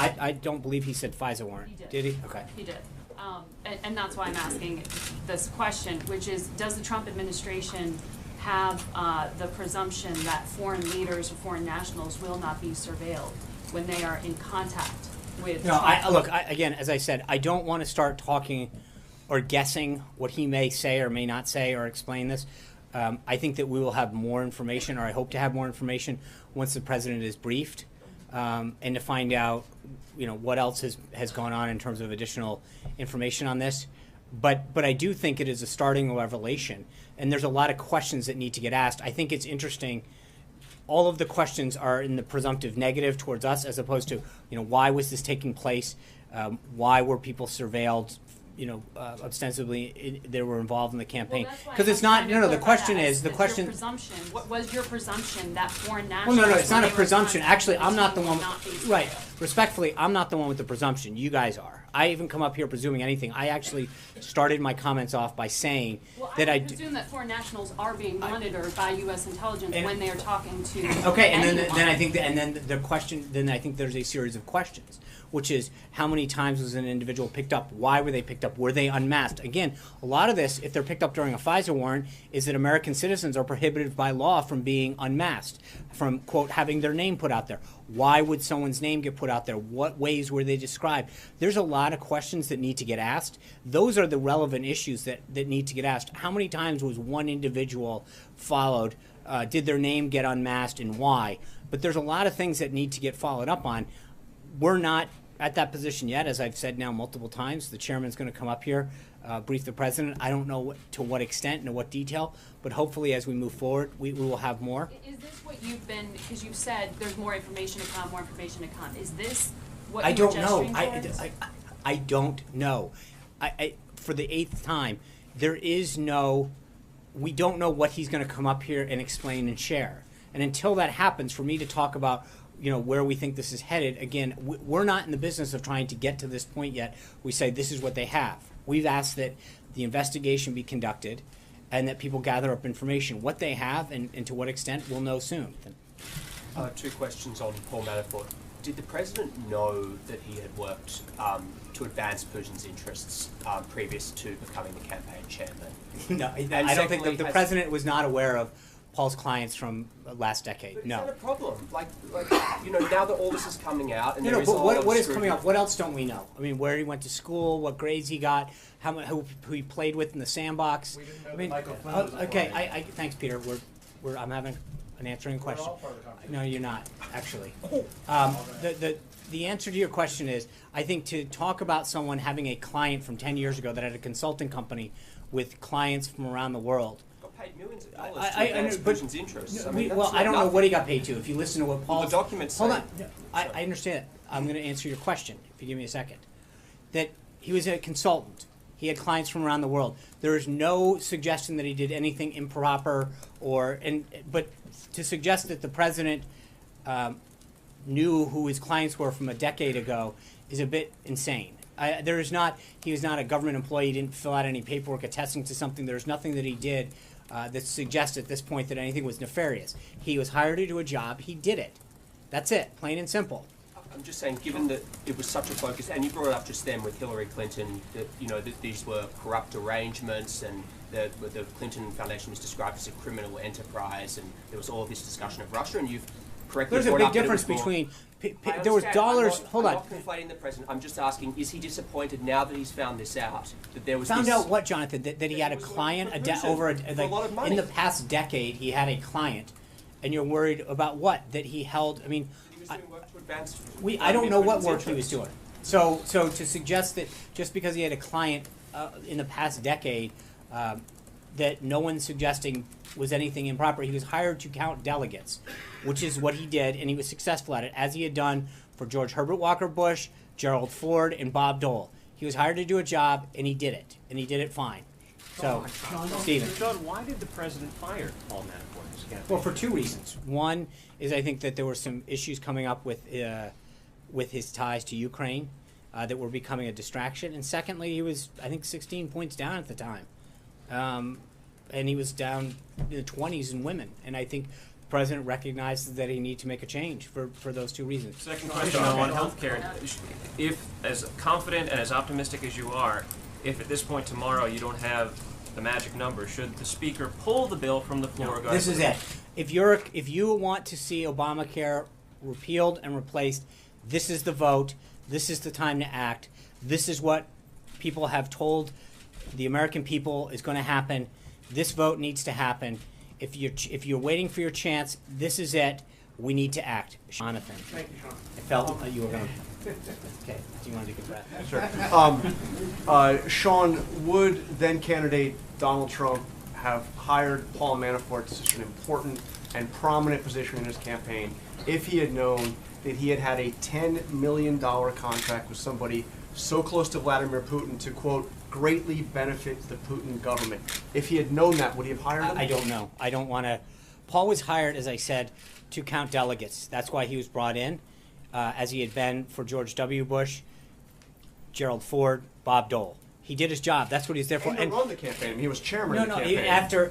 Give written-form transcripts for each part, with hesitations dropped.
I don't believe he said FISA warrant. He did. Did he? Okay. He did. And that's why I'm asking this question, which is, does the Trump administration have the presumption that foreign leaders or foreign nationals will not be surveilled when they are in contact with Trump? Again, as I said, I don't want to start talking or guessing what he may say or may not say or explain this. I think that we will have more information, or I hope to have more information once the president is briefed, and to find out, what else has gone on in terms of additional information on this. But I do think it is a starting revelation, and there's a lot of questions that need to get asked. I think it's interesting. All of the questions are in the presumptive negative towards us, as opposed to, why was this taking place? Why were people surveilled? Ostensibly they were involved in the campaign. Because it's not. No. The question is the question. What was your presumption that foreign nationals? Well, no. It's not a presumption. Actually, I'm not the one. Right. Respectfully, I'm not the one with the presumption. You guys are. I even come up here presuming anything. I actually started my comments off by saying that I presume that foreign nationals are being monitored by U.S. intelligence when they are talking to. Okay, and then I think the question. Then I think there's a series of questions, which is how many times was an individual picked up? Why were they picked up? Were they unmasked? Again, a lot of this, if they're picked up during a FISA warrant, is that American citizens are prohibited by law from being unmasked, from, quote, having their name put out there. Why would someone's name get put out there? What ways were they described? There's a lot of questions that need to get asked. Those are the relevant issues that need to get asked. How many times was one individual followed? Did their name get unmasked, and why? But there's a lot of things that need to get followed up on. We're not at that position yet, as I've said now multiple times. The chairman's going to come up here, brief the president. I don't know to what extent and to what detail, but hopefully as we move forward, we will have more. Is this what you've been, because you've said there's more information to come, Is this what I you don't were know. gesturing towards? I don't know. For the 8th time, we don't know what he's going to come up here and explain and share. And until that happens, for me to talk about where we think this is headed, again, we're not in the business of trying to get to this point yet. We say this is what they have. We've asked that the investigation be conducted and that people gather up information. What they have and to what extent, we'll know soon. 2 questions on Paul Manafort. Did the president know that he had worked to advance Putin's interests previous to becoming the campaign chairman? No, I don't think the president was not aware of Paul's clients from last decade. But no. Is that a problem? Now that all this is coming out, and there is what is coming out? What else don't we know? I mean, where he went to school, what grades he got, who he played with in the sandbox. We didn't know Michael Flynn was okay. Thanks, Peter. I'm having an answering question. No, you're not actually. The answer to your question is, I think to talk about someone having a client from 10 years ago that had a consulting company with clients from around the world. Paid millions of dollars to advance Putin's interests. I don't know what he got paid to. If you listen to what Paul... the documents Hold on. I understand. I'm going to answer your question, if you give me a second. That he was a consultant. He had clients from around the world. There is no suggestion that he did anything improper but to suggest that the president knew who his clients were from a decade ago is a bit insane. He was not a government employee. He didn't fill out any paperwork attesting to something. There's nothing that he did that suggests at this point that anything was nefarious. He was hired to do a job. He did it. That's it, plain and simple. I'm just saying, given that it was such a focus, and you brought it up just then with Hillary Clinton, that these were corrupt arrangements, and the Clinton Foundation was described as a criminal enterprise, and there was all this discussion of Russia, and you've correctly There's a big difference between... There was dollars... Hold on. I'm not conflating the president. I'm just asking, is he disappointed now that he's found this out? That there was Found out what, Jonathan? That he had a client in the past decade, he had a client, and you're worried about what? That he held... I mean... I don't know what work he was doing. So to suggest that just because he had a client in the past decade, that no one's suggesting was anything improper. He was hired to count delegates, which is what he did, and he was successful at it, as he had done for George Herbert Walker Bush, Gerald Ford, and Bob Dole. He was hired to do a job, and he did it fine. So, Stephen. John, why did the president fire Paul Manafort? Well, for 2 reasons. One is I think that there were some issues coming up with his ties to Ukraine that were becoming a distraction. And secondly, he was, I think, 16 points down at the time. And he was down in the 20s in women. And I think president recognizes that he needs to make a change for those two reasons. Second question on healthcare. If, as confident and as optimistic as you are, if at this point tomorrow you don't have the magic number, should the speaker pull the bill from the floor? No, this is it. If you want to see Obamacare repealed and replaced, this is the vote. This is the time to act. This is what people have told the American people is going to happen. This vote needs to happen. If you're waiting for your chance, this is it. We need to act. Jonathan. Thank you, Sean. I felt that you were going to. Okay. Do you want to take a breath? Sure. Sean, would then candidate Donald Trump have hired Paul Manafort to such an important and prominent position in his campaign if he had known that he had a $10 million contract with somebody so close to Vladimir Putin to, quote, greatly benefit the Putin government? If he had known that, would he have hired him? I don't know. I don't want to. Paul was hired, as I said, to count delegates. That's why he was brought in, as he had been for George W. Bush, Gerald Ford, Bob Dole. He did his job. That's what he's there for. And to run the campaign. I mean, he was chairman of the campaign.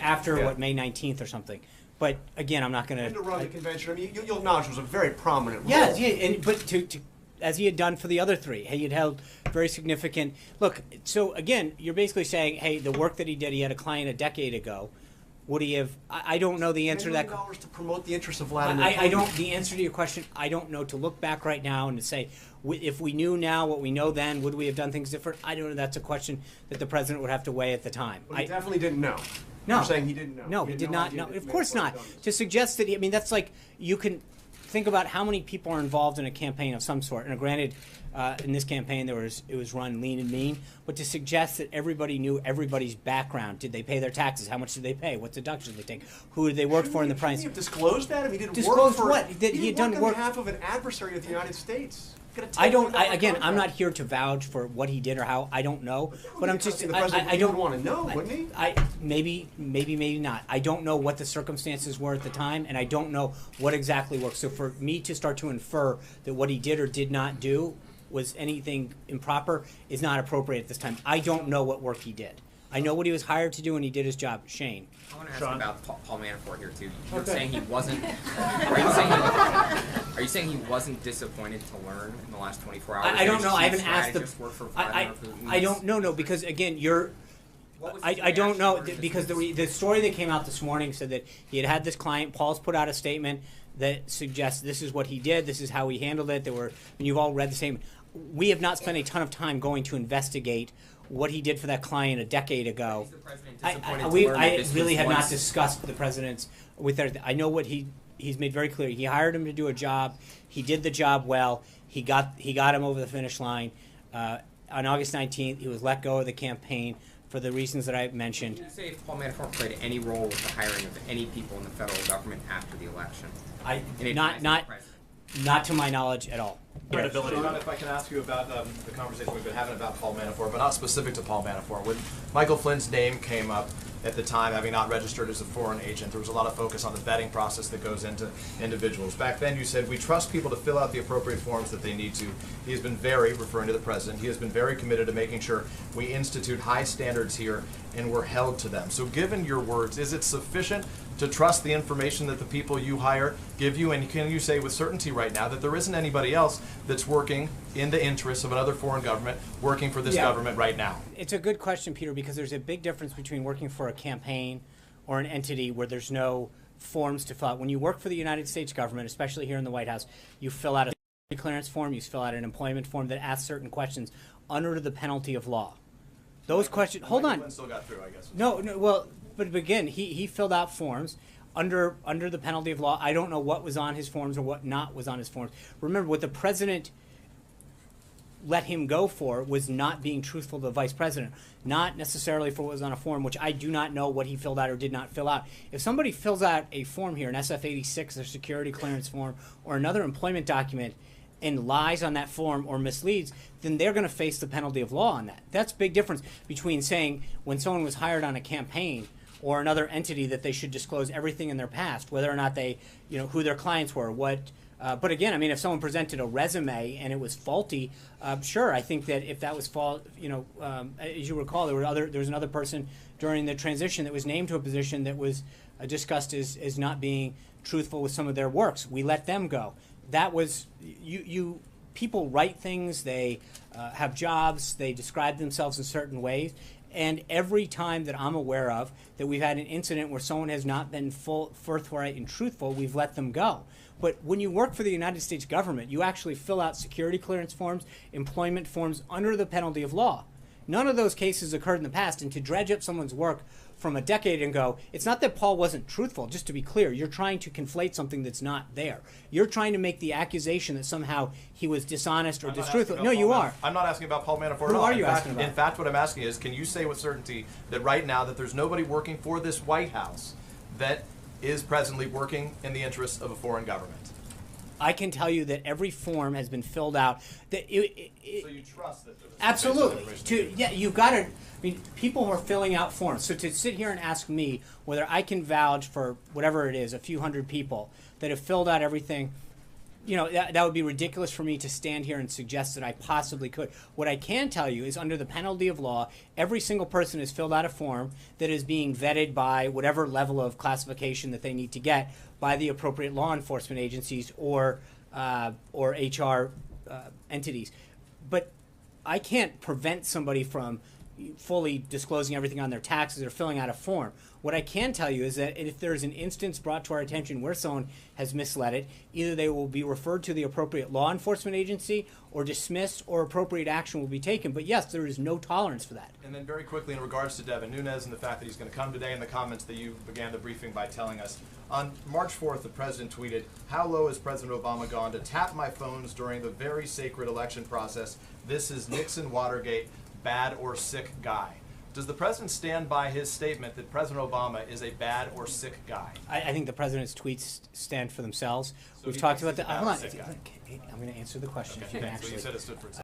After Yeah. what, May 19th or something. But again, I'm not going And to run the convention. I mean, you'll acknowledge it was a very prominent role. Yes, yeah, but to as he had done for the other three, he had held very significant. Look, so again, you're basically saying, hey, the work that he did, he had a client a decade ago. Would he have? I don't know the answer to that. $10 million to promote the interests of Vladimir Putin. I don't. The answer to your question, I don't know. To look back right now and to say, if we knew now what we know then, would we have done things different? I don't know. That's a question that the president would have to weigh at the time. But he definitely didn't know. No. You're saying he didn't know. No, he did not know. Of course not. To suggest that, I mean, that's like, you can think about how many people are involved in a campaign of some sort. And granted, in this campaign, it was run lean and mean. But to suggest that everybody knew everybody's background, did they pay their taxes? How much did they pay? What deductions did they take? Who did they work for in the price? He have disclosed that? I mean, he didn't Disclosed work for what? That he had done on work behalf of an adversary of the United States. I don't. Again, I'm not here to vouch for what he did or how. I don't know. But I'm just. The president I don't want to know, wouldn't he? Maybe not. I don't know what the circumstances were at the time, and I don't know what exactly worked. So for me to start to infer that what he did or did not do was anything improper is not appropriate at this time. I don't know what work he did. I know what he was hired to do, and he did his job. Shane. I want to ask about Paul Manafort here too. You're saying he wasn't. Are you saying he wasn't disappointed to learn in the last 24 hours? I don't know. I haven't asked the. I don't know. No, because again, you're. I don't know because the story that came out this morning said that he had this client. Paul's put out a statement that suggests this is what he did. This is how he handled it. And you've all read the same. We have not spent a ton of time going to investigate what he did for that client a decade ago. I really have not discussed the president's with everything. I know what he's made very clear. He hired him to do a job. He did the job well. He got him over the finish line. On August 19th, he was let go of the campaign for the reasons that I mentioned. Can you say if Paul Manafort played any role with the hiring of any people in the federal government after the election? Not to my knowledge at all. Credibility. Sean, if I can ask you about the conversation we've been having about Paul Manafort, but not specific to Paul Manafort. When Michael Flynn's name came up at the time, having not registered as a foreign agent, there was a lot of focus on the vetting process that goes into individuals. Back then you said, we trust people to fill out the appropriate forms that they need to. He has been referring to the president, he has been very committed to making sure we institute high standards here and we're held to them. So given your words, is it sufficient to trust the information that the people you hire give you? And can you say with certainty right now that there isn't anybody else that's working in the interests of another foreign government, working for this government right now? It's a good question, Peter, because there's a big difference between working for a campaign or an entity where there's no forms to fill out. When you work for the United States government, especially here in the White House, you fill out a security clearance form, you fill out an employment form that asks certain questions under the penalty of law. Those questions. Hold on. Flynn still got through, I guess. No. Well, but again, he filled out forms under the penalty of law. I don't know what was on his forms or what not was on his forms. Remember, what the president let him go for was not being truthful to the vice president, not necessarily for what was on a form, which I do not know what he filled out or did not fill out. If somebody fills out a form here, an SF-86, a security clearance form, or another employment document, and lies on that form or misleads, then they're going to face the penalty of law on that. That's a big difference between saying when someone was hired on a campaign or another entity that they should disclose everything in their past, whether or not they, who their clients were, what. But again, I mean, if someone presented a resume and it was faulty, sure, I think that if that was as you recall, there was another person during the transition that was named to a position that was discussed as not being truthful with some of their works. We let them go. That was people write things, they have jobs, they describe themselves in certain ways, and every time that I'm aware of that we've had an incident where someone has not been forthright and truthful, we've let them go. But when you work for the United States government, you actually fill out security clearance forms, employment forms under the penalty of law. None of those cases occurred in the past, and to dredge up someone's work from a decade ago, it's not that Paul wasn't truthful, just to be clear. You're trying to conflate something that's not there. You're trying to make the accusation that somehow he was dishonest or distruthful. No, you are. I'm not asking about Paul Manafort at Who all. are you asking about? In fact, what I'm asking is, can you say with certainty that right now that there's nobody working for this White House that is presently working in the interests of a foreign government? I can tell you that every form has been filled out. That So you trust that there's absolutely. You've got to. I mean, people are filling out forms. So to sit here and ask me whether I can vouch for whatever it is, a few hundred people that have filled out everything, that would be ridiculous for me to stand here and suggest that I possibly could. What I can tell you is under the penalty of law, every single person has filled out a form that is being vetted by whatever level of classification that they need to get by the appropriate law enforcement agencies or HR entities. But I can't prevent somebody from fully disclosing everything on their taxes or filling out a form. What I can tell you is that if there's an instance brought to our attention where someone has misled it, either they will be referred to the appropriate law enforcement agency or dismissed, or appropriate action will be taken. But yes, there is no tolerance for that. And then very quickly in regards to Devin Nunes and the fact that he's going to come today and the comments that you began the briefing by telling us. On March 4th, the president tweeted, "How low has President Obama gone to tap my phones during the very sacred election process? This is Nixon Watergate, bad or sick guy." Does the president stand by his statement that President Obama is a bad or sick guy? I think the president's tweets stand for themselves. So We've he talked thinks about he's a that. bad or sick guy? I'm going to answer the question. If you can So actually. you said it stood for itself.